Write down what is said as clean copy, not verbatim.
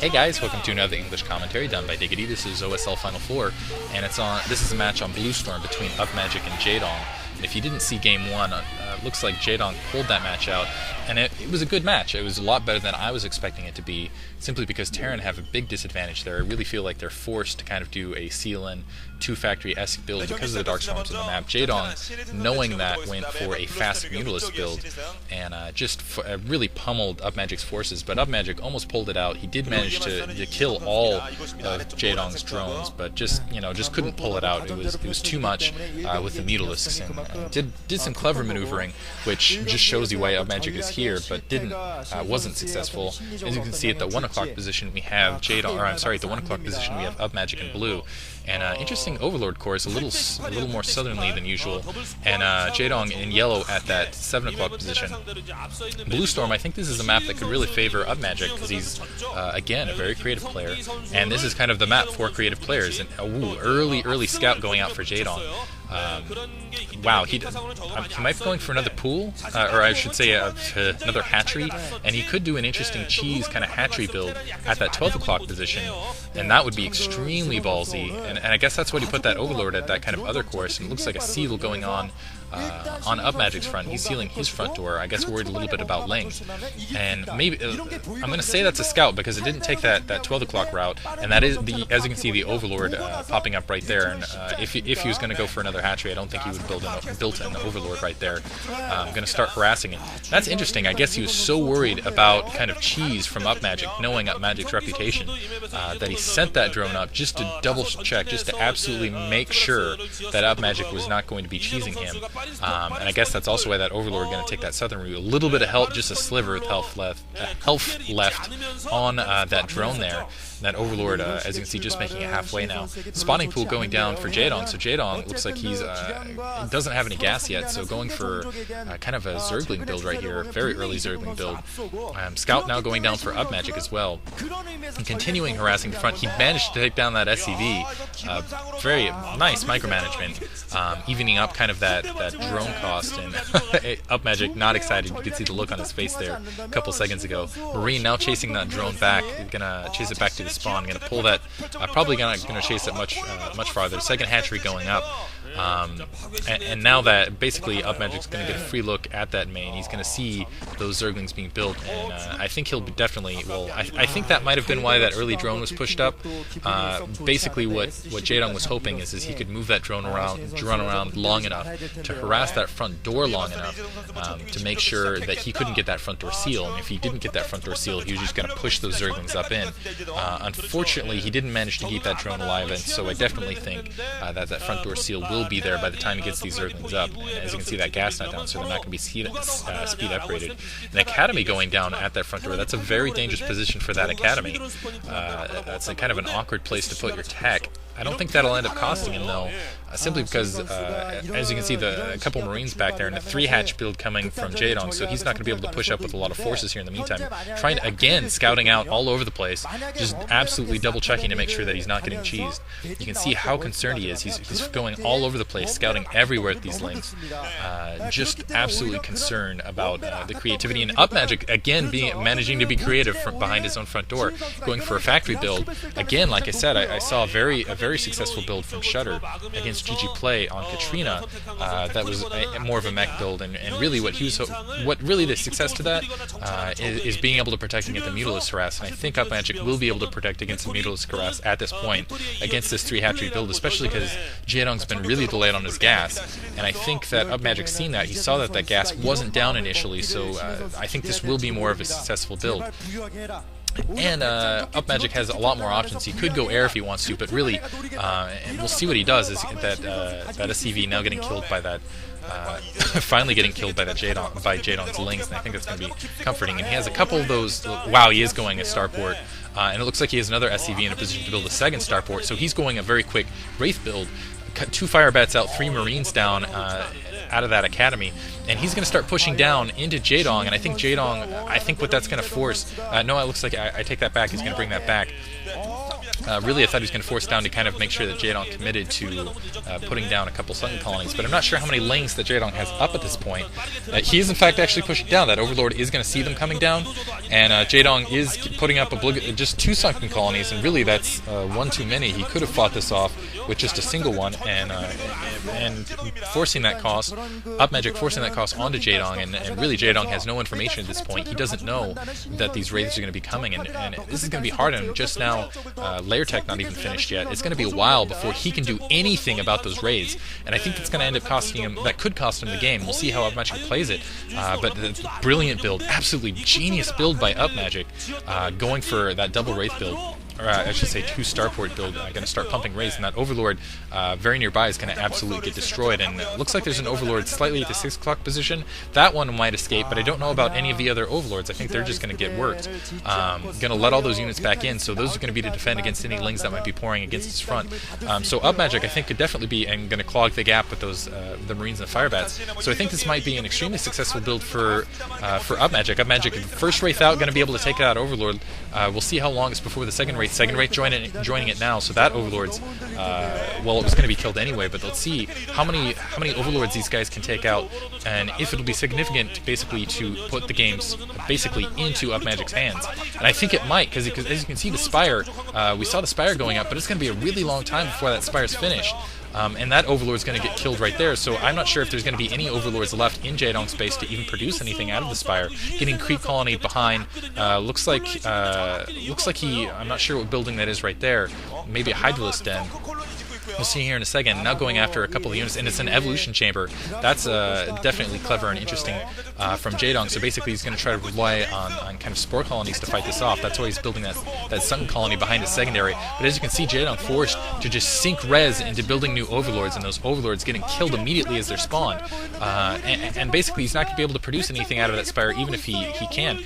Hey guys, welcome to another English commentary done by Diggity. This is OSL Final 4, and this is a match on Blue Storm between Upmagic and Jaedong. And if you didn't see Game 1, looks like Jaedong pulled that match out, and it was a good match. It was a lot better than I was expecting it to be, simply because Terran have a big disadvantage there. I really feel like they're forced to kind of do a seal-in, two-factory-esque build because of the Dark Storms on the map. Jaedong, knowing that, went for a fast Mutalist build, and really pummeled Upmagic's forces, but Upmagic almost pulled it out. He did manage to kill all of Jaedong's drones, but just couldn't pull it out. It was too much with the Mutalisks, and did some clever maneuvering, which just shows you why Upmagic is here, but wasn't successful. As you can see, at the 1 o'clock position we have Jaedong, or I'm sorry, at the 1 o'clock position we have Upmagic in blue, and interesting Overlord course, a little more southerly than usual, and Jaedong in yellow at that 7 o'clock position. Blue Storm, I think this is a map that could really favor Upmagic because he's again a very creative player, and this is kind of the map for creative players. And early scout going out for Jaedong. Wow, he might be going for another pool, or I should say another hatchery, and he could do an interesting cheese kind of hatchery build at that 12 o'clock position, and that would be extremely ballsy, and I guess that's what he put that Overlord at that kind of other course, and it looks like a seal going on Upmagic's front. He's sealing his front door, I guess worried a little bit about Ling. And maybe, I'm going to say that's a scout because it didn't take that 12 o'clock route, and that is, as you can see, the Overlord popping up right there, and if he was going to go for another hatchery, I don't think he would have built an Overlord right there. I'm going to start harassing it. That's interesting. I guess he was so worried about kind of cheese from Upmagic, knowing Upmagic's reputation, that he sent that drone up just to double check, just to absolutely make sure that Upmagic was not going to be cheesing him. And I guess that's also why that Overlord going to take that southern route. A little bit of help, just a sliver of health left on that drone there. That Overlord, as you can see, just making it halfway now. Spawning pool going down for Jaedong. So Jaedong looks like he doesn't have any gas yet, so going for kind of a Zergling build right here, very early Zergling build. Scout now going down for Upmagic as well. And continuing harassing the front, he managed to take down that SCV. Very nice micromanagement, evening up kind of that drone cost, and Upmagic not excited. You could see the look on his face there a couple seconds ago. Marine now chasing that drone back, gonna chase it back to the spawn, gonna pull that, probably gonna chase it much farther. Second hatchery going up. And now that basically Upmagic's going to get a free look at that main, he's going to see those Zerglings being built, and I think he'll definitely, I think that might have been why that early drone was pushed up. Basically what Jaedong was hoping is he could move that drone around long enough to harass that front door long enough to make sure that he couldn't get that front door seal, and if he didn't get that front door seal, he was just going to push those Zerglings up in. Unfortunately, he didn't manage to keep that drone alive, and so I definitely think that front door seal will be there by the time he gets these Zerglings up. And as you can see, that gas not down, so they're not going to be speed upgraded. An Academy going down at that front door, that's a very dangerous position for that Academy. That's kind of an awkward place to put your tech. I don't think that'll end up costing him, though, simply because, as you can see, a couple Marines back there, and a 3-hatch build coming from Jaedong, so he's not going to be able to push up with a lot of forces here in the meantime. Trying to, again, scouting out all over the place, just absolutely double-checking to make sure that he's not getting cheesed. You can see how concerned he is. He's going all over the place, scouting everywhere at these links, just absolutely concerned about the creativity. And Upmagic, again, managing to be creative from behind his own front door, going for a factory build. Again, like I said, I saw a very successful build from Shutter against GG Play on Katrina. That was more of a mech build, and really what really the success to that is being able to protect against the Mutalist harass. And I think Upmagic will be able to protect against the Mutalist harass at this point against this 3-hatchery build, especially because Jaedong's been really delayed on his gas, and I think that Upmagic's seen that. He saw that gas wasn't down initially, so I think this will be more of a successful build. And Upmagic has a lot more options. He could go air if he wants to, but really, and we'll see what he does, is that SCV now getting killed by that, finally getting killed by Jaedong's Lings, and I think that's going to be comforting. And he has a couple of those, wow, he is going a starport, and it looks like he has another SCV in a position to build a second starport, so he's going a very quick Wraith build, cut 2 fire bats out, 3 Marines down, out of that Academy, and he's going to start pushing down into Jaedong, and I think Jaedong, what that's going to force, no, it looks like I take that back, he's going to bring that back. Really, I thought he was going to force down to kind of make sure that Jaedong committed to putting down a couple Sun colonies, but I'm not sure how many links that Jaedong has up at this point. He is, in fact, actually pushing down. That Overlord is going to see them coming down, and Jaedong is putting up just 2 sunken colonies, and really that's one too many. He could have fought this off with just a single one, and forcing that cost, Upmagic forcing that cost onto Jaedong, and really Jaedong has no information at this point. He doesn't know that these wraiths are going to be coming, and this is going to be hard on him just now. Layer tech not even finished yet. It's going to be a while before he can do anything about those raids, and I think that's going to end up costing him. That could cost him the game. We'll see how Upmagic plays it. But the brilliant build, absolutely genius build by Upmagic, going for that double wraith build. Or I should say 2 starport build, going to start pumping raids, and that Overlord very nearby is going to absolutely get destroyed, and it looks like there's an Overlord slightly at the 6 o'clock position. That one might escape, but I don't know about any of the other Overlords. I think they're just going to get worked. Going to let all those units back in, so those are going to be to defend against any lings that might be pouring against his front. So Upmagic, I think, could definitely be and going to clog the gap with those the Marines and the Firebats. So I think this might be an extremely successful build for Upmagic. Upmagic, first Wraith out, going to be able to take out Overlord. We'll see how long it's before the second Wraith joining it now, so that Overlord's well, it was going to be killed anyway, but let's see how many Overlords these guys can take out, and if it'll be significant basically to put the games basically into Upmagic's hands. And I think it might, because as you can see, the Spire, we saw the Spire going up, but it's going to be a really long time before that Spire's finished. And that Overlord's going to get killed right there, so I'm not sure if there's going to be any Overlords left in Jaedong's space to even produce anything out of the Spire. Getting Creep Colony behind, looks like he, I'm not sure what building that is right there, maybe a Hydralisk Den. We'll see here in a second. Now going after a couple of units, and it's an evolution chamber. That's definitely clever and interesting from Jaedong. So basically, he's going to try to rely on kind of spore colonies to fight this off. That's why he's building that sunken colony behind his secondary. But as you can see, Jaedong forced to just sink res into building new Overlords, and those Overlords getting killed immediately as they're spawned. And basically, he's not going to be able to produce anything out of that Spire, even if he can.